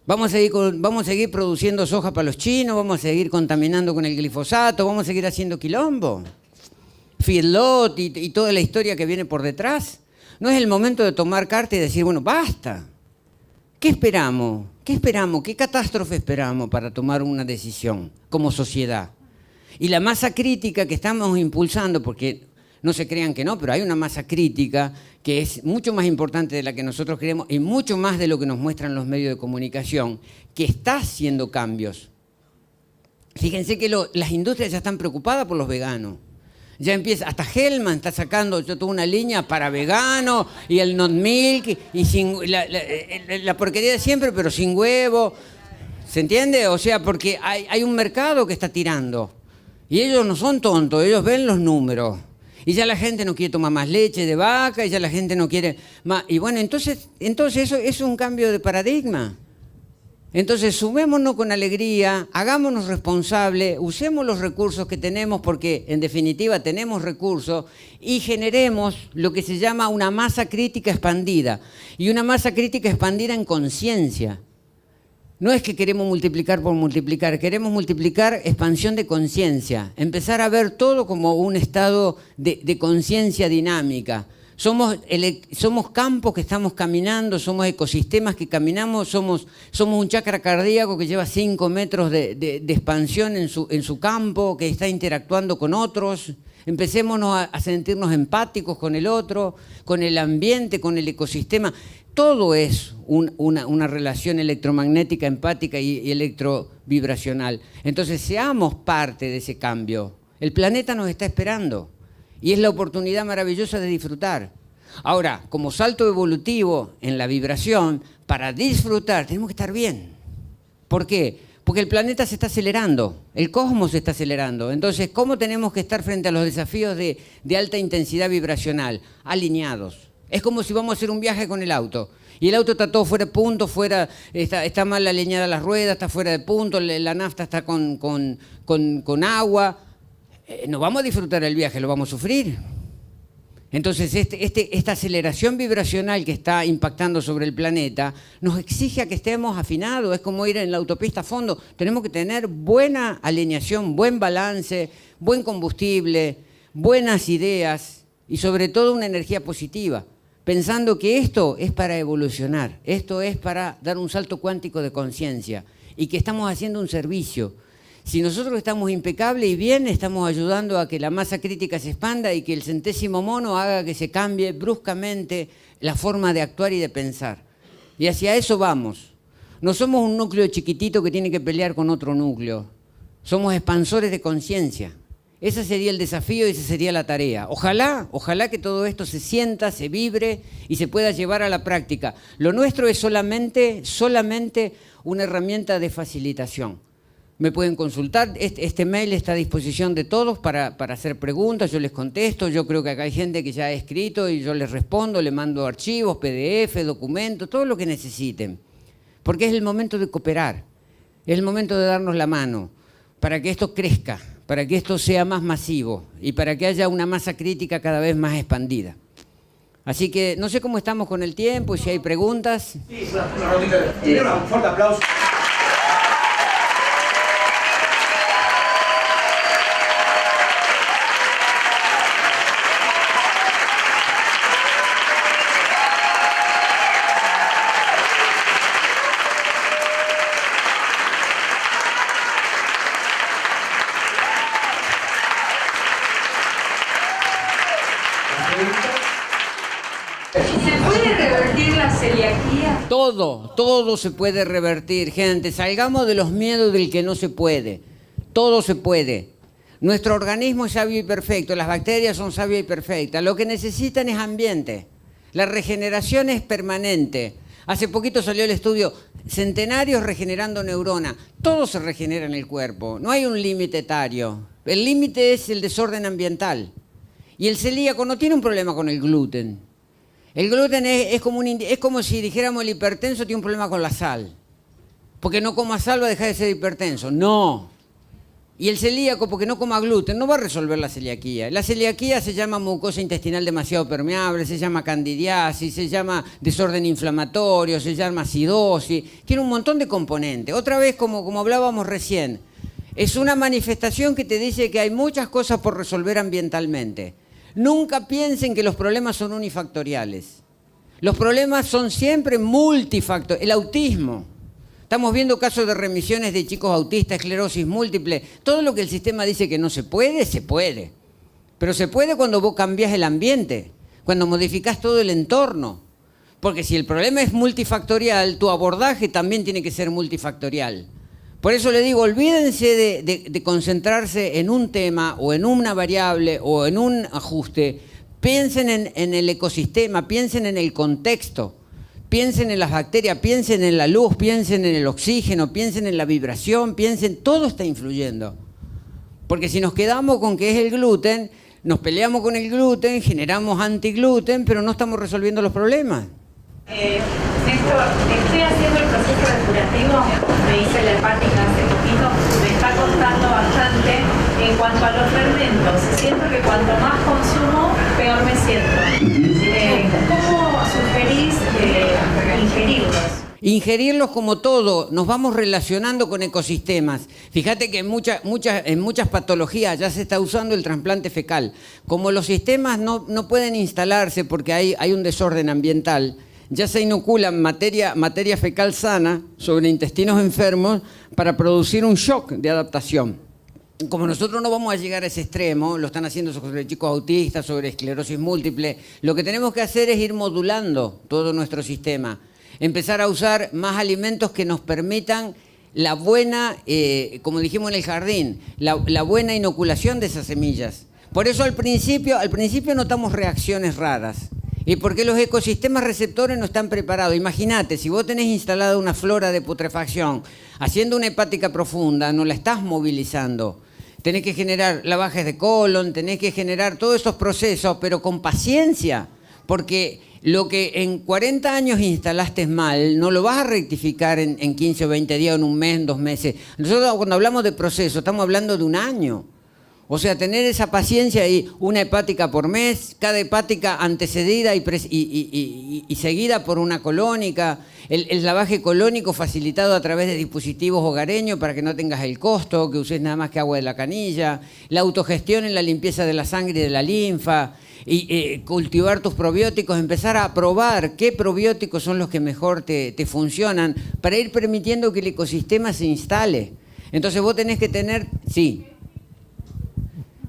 ¿Vamos a seguir produciendo soja para los chinos? ¿Vamos a seguir contaminando con el glifosato? ¿Vamos a seguir haciendo quilombo? Feedlot y toda la historia que viene por detrás. ¿No es el momento de tomar carta y decir, bueno, basta? ¿Qué esperamos? ¿Qué esperamos? ¿Qué catástrofe esperamos para tomar una decisión como sociedad? Y la masa crítica que estamos impulsando, porque no se crean que no, pero hay una masa crítica que es mucho más importante de la que nosotros creemos y mucho más de lo que nos muestran los medios de comunicación, que está haciendo cambios. Fíjense que las industrias ya están preocupadas por los veganos. Ya empieza, hasta Hellman está sacando toda una línea para veganos y el not milk y sin, la porquería de siempre, pero sin huevo. ¿Se entiende? O sea, porque hay un mercado que está tirando. Y ellos no son tontos, ellos ven los números. Y ya la gente no quiere tomar más leche de vaca, y ya la gente no quiere más. Y bueno, entonces eso es un cambio de paradigma. Entonces sumémonos con alegría, hagámonos responsables, usemos los recursos que tenemos, porque en definitiva tenemos recursos, y generemos lo que se llama una masa crítica expandida. Y una masa crítica expandida en conciencia. No es que queremos multiplicar por multiplicar, queremos multiplicar expansión de conciencia, empezar a ver todo como un estado de conciencia dinámica. Somos campos que estamos caminando, somos ecosistemas que caminamos, somos un chakra cardíaco que lleva 5 metros de expansión en su campo, que está interactuando con otros. Empecémonos a sentirnos empáticos con el otro, con el ambiente, con el ecosistema. Todo es una relación electromagnética, empática y electrovibracional. Entonces, seamos parte de ese cambio. El planeta nos está esperando y es la oportunidad maravillosa de disfrutar. Ahora, como salto evolutivo en la vibración, para disfrutar tenemos que estar bien. ¿Por qué? Porque el planeta se está acelerando, el cosmos se está acelerando. Entonces, ¿cómo tenemos que estar frente a los desafíos de alta intensidad vibracional? Alineados. Es como si vamos a hacer un viaje con el auto. Y el auto está todo fuera de punto, está mal alineada las ruedas, está fuera de punto, la nafta está con agua. No vamos a disfrutar el viaje, lo vamos a sufrir. Entonces, esta aceleración vibracional que está impactando sobre el planeta nos exige a que estemos afinados. Es como ir en la autopista a fondo. Tenemos que tener buena alineación, buen balance, buen combustible, buenas ideas y sobre todo una energía positiva, pensando que esto es para evolucionar, esto es para dar un salto cuántico de conciencia y que estamos haciendo un servicio. Si nosotros estamos impecables y bien, estamos ayudando a que la masa crítica se expanda y que el centésimo mono haga que se cambie bruscamente la forma de actuar y de pensar. Y hacia eso vamos. No somos un núcleo chiquitito que tiene que pelear con otro núcleo. Somos expansores de conciencia. Ese sería el desafío y esa sería la tarea. Ojalá que todo esto se sienta, se vibre y se pueda llevar a la práctica. Lo nuestro es solamente una herramienta de facilitación. Me pueden consultar, este mail está a disposición de todos para hacer preguntas, yo les contesto, yo creo que acá hay gente que ya ha escrito y yo les respondo, le mando archivos, PDF, documentos, todo lo que necesiten. Porque es el momento de cooperar, es el momento de darnos la mano para que esto crezca, para que esto sea más masivo y para que haya una masa crítica cada vez más expandida. Así que no sé cómo estamos con el tiempo y si hay preguntas. Sí, una notita. Primero, un fuerte aplauso. ¿Se puede revertir la celiaquía? Todo se puede revertir, gente. Salgamos de los miedos del que no se puede. Todo se puede. Nuestro organismo es sabio y perfecto, las bacterias son sabias y perfectas. Lo que necesitan es ambiente. La regeneración es permanente. Hace poquito salió el estudio, centenarios regenerando neuronas. Todo se regenera en el cuerpo, no hay un límite etario. El límite es el desorden ambiental. Y el celíaco no tiene un problema con el gluten. El gluten es como si dijéramos el hipertenso tiene un problema con la sal. Porque no coma sal va a dejar de ser hipertenso. No. Y el celíaco, porque no coma gluten, no va a resolver la celiaquía. La celiaquía se llama mucosa intestinal demasiado permeable, se llama candidiasis, se llama desorden inflamatorio, se llama acidosis. Tiene un montón de componentes. Otra vez, como hablábamos recién, es una manifestación que te dice que hay muchas cosas por resolver ambientalmente. Nunca piensen que los problemas son unifactoriales. Los problemas son siempre multifactoriales. El autismo. Estamos viendo casos de remisiones de chicos autistas, esclerosis múltiple. Todo lo que el sistema dice que no se puede, se puede. Pero se puede cuando vos cambiás el ambiente, cuando modificás todo el entorno. Porque si el problema es multifactorial, tu abordaje también tiene que ser multifactorial. Por eso le digo, olvídense de concentrarse en un tema o en una variable o en un ajuste. Piensen en el ecosistema, piensen en el contexto, piensen en las bacterias, piensen en la luz, piensen en el oxígeno, piensen en la vibración, todo está influyendo. Porque si nos quedamos con que es el gluten, nos peleamos con el gluten, generamos antigluten, pero no estamos resolviendo los problemas. Néstor, estoy haciendo el proceso depurativo, me hice la hepática hace poquito, me está costando bastante en cuanto a los fermentos. Siento que cuanto más consumo, peor me siento. ¿Cómo sugerís ingerirlos? Ingerirlos como todo, nos vamos relacionando con ecosistemas. Fíjate que en muchas patologías ya se está usando el trasplante fecal. Como los sistemas no pueden instalarse porque hay un desorden ambiental, ya se inoculan materia fecal sana sobre intestinos enfermos para producir un shock de adaptación. Como nosotros no vamos a llegar a ese extremo, lo están haciendo sobre chicos autistas, sobre esclerosis múltiple, lo que tenemos que hacer es ir modulando todo nuestro sistema. Empezar a usar más alimentos que nos permitan la buena, como dijimos en el jardín, la buena inoculación de esas semillas. Por eso al principio notamos reacciones raras. Y porque los ecosistemas receptores no están preparados. Imagínate, si vos tenés instalada una flora de putrefacción, haciendo una hepática profunda, no la estás movilizando. Tenés que generar lavajes de colon, tenés que generar todos esos procesos, pero con paciencia, porque lo que en 40 años instalaste mal, no lo vas a rectificar en 15 o 20 días, en un mes, en 2 meses. Nosotros cuando hablamos de proceso, estamos hablando de un año. O sea, tener esa paciencia y una hepática por mes, cada hepática antecedida y seguida por una colónica, el lavaje colónico facilitado a través de dispositivos hogareños para que no tengas el costo, que uses nada más que agua de la canilla, la autogestión en la limpieza de la sangre y de la linfa, y cultivar tus probióticos, empezar a probar qué probióticos son los que mejor te funcionan para ir permitiendo que el ecosistema se instale. Entonces vos tenés que tener, sí.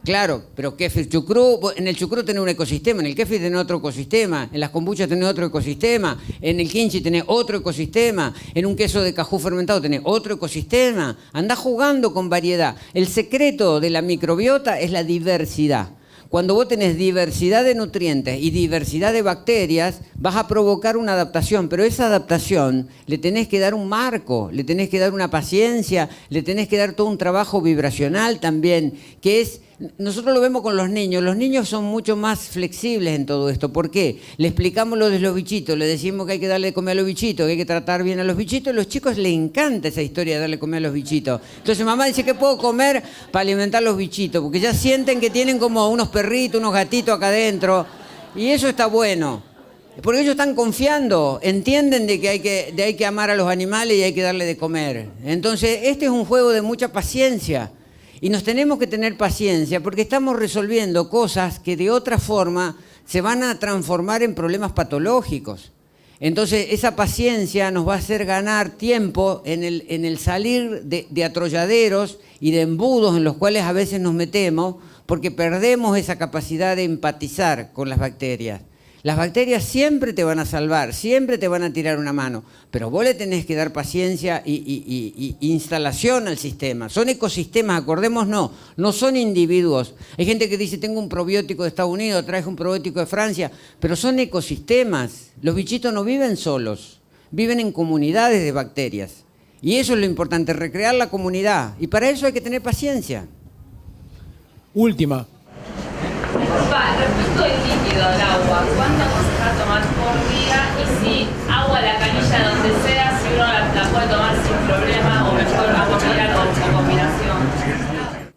Claro, pero kéfir, chucrú, en el chucrú tenés un ecosistema, en el kéfir tenés otro ecosistema, en las kombuchas tenés otro ecosistema, en el kimchi tenés otro ecosistema, en un queso de cajú fermentado tenés otro ecosistema. Andá jugando con variedad. El secreto de la microbiota es la diversidad. Cuando vos tenés diversidad de nutrientes y diversidad de bacterias, vas a provocar una adaptación, pero esa adaptación le tenés que dar un marco, le tenés que dar una paciencia, le tenés que dar todo un trabajo vibracional también, que es... Nosotros lo vemos con los niños son mucho más flexibles en todo esto. ¿Por qué? Le explicamos lo de los bichitos, le decimos que hay que darle de comer a los bichitos, que hay que tratar bien a los bichitos, a los chicos les encanta esa historia de darle de comer a los bichitos. Entonces mamá dice, ¿qué puedo comer para alimentar a los bichitos? Porque ya sienten que tienen como unos perritos, unos gatitos acá adentro, y eso está bueno. Porque ellos están confiando, entienden de que hay que amar a los animales y hay que darle de comer. Entonces, este es un juego de mucha paciencia. Y nos tenemos que tener paciencia porque estamos resolviendo cosas que de otra forma se van a transformar en problemas patológicos. Entonces, esa paciencia nos va a hacer ganar tiempo en el salir de atrolladeros y de embudos en los cuales a veces nos metemos porque perdemos esa capacidad de empatizar con las bacterias. Las bacterias siempre te van a salvar, siempre te van a tirar una mano, pero vos le tenés que dar paciencia y instalación al sistema. Son ecosistemas, acordémonos, no son individuos. Hay gente que dice, tengo un probiótico de Estados Unidos, traje un probiótico de Francia, pero son ecosistemas. Los bichitos no viven solos, viven en comunidades de bacterias. Y eso es lo importante, recrear la comunidad. Y para eso hay que tener paciencia. Última. Disculpa, respecto al líquido del agua, ¿cuánto aconsejar tomar por día? Y si agua a la canilla donde sea, si uno la puede tomar sin problema o mejor agua mineral o combinación.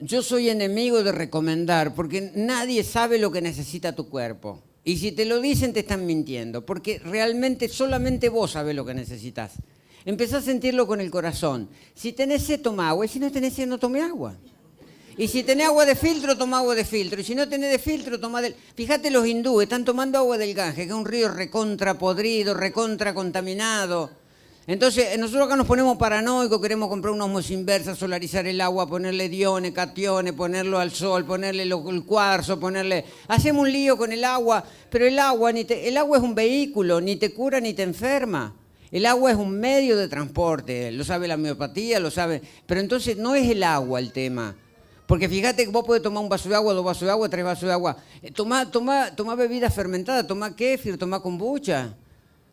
Yo soy enemigo de recomendar porque nadie sabe lo que necesita tu cuerpo. Y si te lo dicen te están mintiendo, porque realmente solamente vos sabés lo que necesitas. Empezá a sentirlo con el corazón. Si tenés sed, toma agua, y si no tenés sed, no tome agua. Y si tenés agua de filtro, toma agua de filtro. Y si no tenés de filtro, toma del... Fíjate, los hindúes están tomando agua del Ganges, que es un río recontra podrido, recontra contaminado. Entonces, nosotros acá nos ponemos paranoicos, queremos comprar una osmosis inversa, solarizar el agua, ponerle diones, cationes, ponerlo al sol, ponerle el cuarzo, ponerle... Hacemos un lío con el agua, pero el agua es un vehículo, ni te cura ni te enferma. El agua es un medio de transporte, lo sabe la homeopatía, lo sabe... Pero entonces no es el agua el tema. Porque fíjate que vos podés tomar un vaso de agua, 2 vasos de agua, 3 vasos de agua. Tomá bebidas fermentadas, tomá kéfir, tomá kombucha.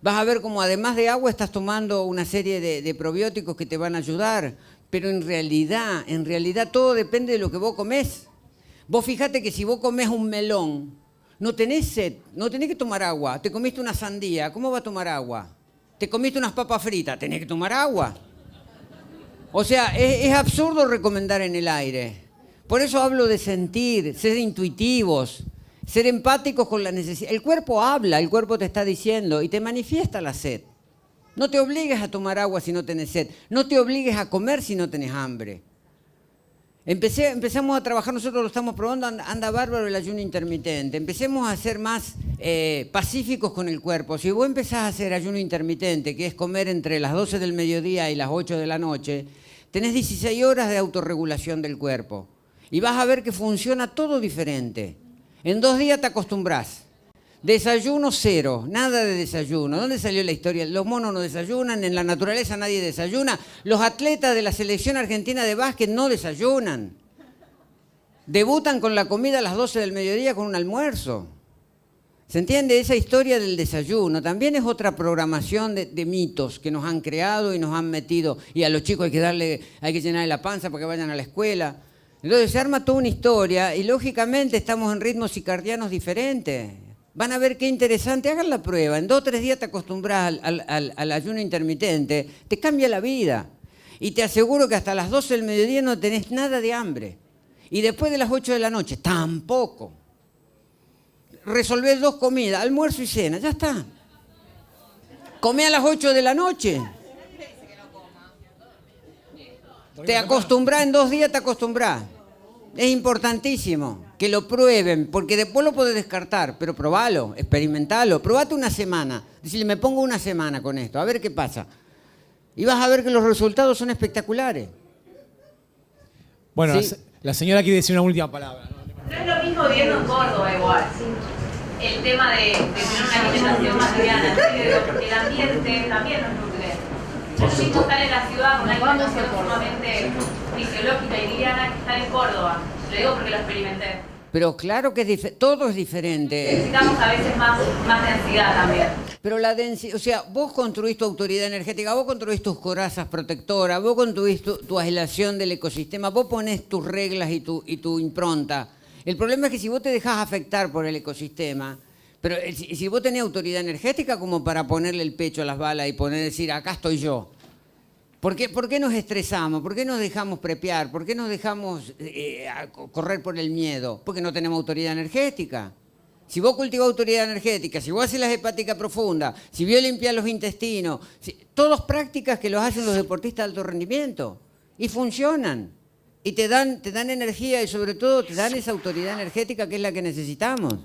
Vas a ver como además de agua estás tomando una serie de probióticos que te van a ayudar. Pero en realidad todo depende de lo que vos comés. Vos fijate que si vos comés un melón, no tenés sed, no tenés que tomar agua. Te comiste una sandía, ¿cómo va a tomar agua? Te comiste unas papas fritas, tenés que tomar agua. O sea, es absurdo recomendar en el aire. Por eso hablo de sentir, ser intuitivos, ser empáticos con la necesidad. El cuerpo habla, el cuerpo te está diciendo y te manifiesta la sed. No te obligues a tomar agua si no tenés sed. No te obligues a comer si no tenés hambre. Empezamos a trabajar, nosotros lo estamos probando, anda bárbaro el ayuno intermitente. Empecemos a ser más pacíficos con el cuerpo. Si vos empezás a hacer ayuno intermitente, que es comer entre las 12 del mediodía y las 8 de la noche, tenés 16 horas de autorregulación del cuerpo. Y vas a ver que funciona todo diferente. En 2 días te acostumbrás. Desayuno cero, nada de desayuno. ¿Dónde salió la historia? Los monos no desayunan, en la naturaleza nadie desayuna. Los atletas de la selección argentina de básquet no desayunan. Debutan con la comida a las 12 del mediodía con un almuerzo. ¿Se entiende? Esa historia del desayuno también es otra programación de mitos que nos han creado y nos han metido. Y a los chicos hay que llenarle la panza para que vayan a la escuela. Entonces se arma toda una historia y lógicamente estamos en ritmos circadianos diferentes. Van a ver qué interesante, hagan la prueba. En 2 o 3 días te acostumbras al ayuno intermitente, te cambia la vida. Y te aseguro que hasta las 12 del mediodía no tenés nada de hambre. Y después de las 8 de la noche, tampoco. Resolvés 2 comidas, almuerzo y cena, ya está. Comé a las 8 de la noche. Te acostumbrás, en 2 días te acostumbrás. Es importantísimo que lo prueben, porque después lo podés descartar, pero probalo, experimentalo, probate una semana. Decirle, me pongo una semana con esto, a ver qué pasa. Y vas a ver que los resultados son espectaculares. Bueno, ¿Sí? la señora quiere decir una última palabra. No es lo mismo viviendo en Córdoba igual. El tema de tener una alimentación más liviana, el ambiente también nos nutre. No es lo mismo estar en la ciudad con una alimentación sumamente fisiológica y liviana que estar en Córdoba. Lo digo porque lo experimenté. Pero claro que todo es diferente. Necesitamos a veces más densidad también. Pero la densidad, o sea, vos construís tu autoridad energética, vos construís tus corazas protectoras, vos construís tu aislación del ecosistema, vos ponés tus reglas y tu impronta. El problema es que si vos te dejás afectar por el ecosistema, pero si vos tenés autoridad energética como para ponerle el pecho a las balas y decir, acá estoy yo. ¿Por qué nos estresamos? ¿Por qué nos dejamos prepear? ¿Por qué nos dejamos correr por el miedo? Porque no tenemos autoridad energética. Si vos cultivás autoridad energética, si vos haces la hepática profunda, si vos limpiás los intestinos, todas prácticas que los hacen los deportistas de alto rendimiento y funcionan. Y te dan energía y sobre todo te dan esa autoridad energética que es la que necesitamos.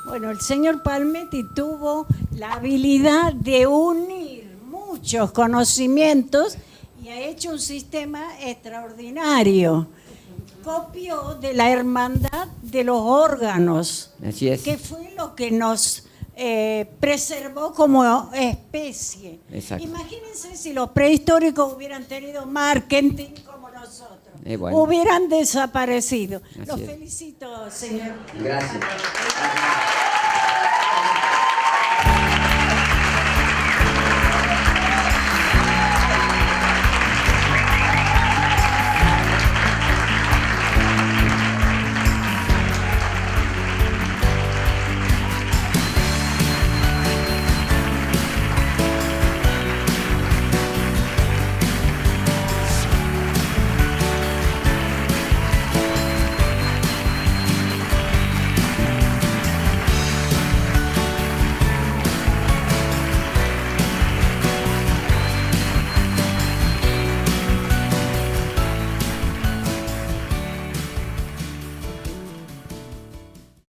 Bueno, el señor Palmetti tuvo la habilidad de unir muchos conocimientos y ha hecho un sistema extraordinario. Copió de la hermandad de los órganos, Así es. que fue lo que nos preservó como especie. Exacto. Imagínense si los prehistóricos hubieran tenido marketing como nosotros. Bueno. Hubieran desaparecido. Así Los es. felicito, señor. Gracias.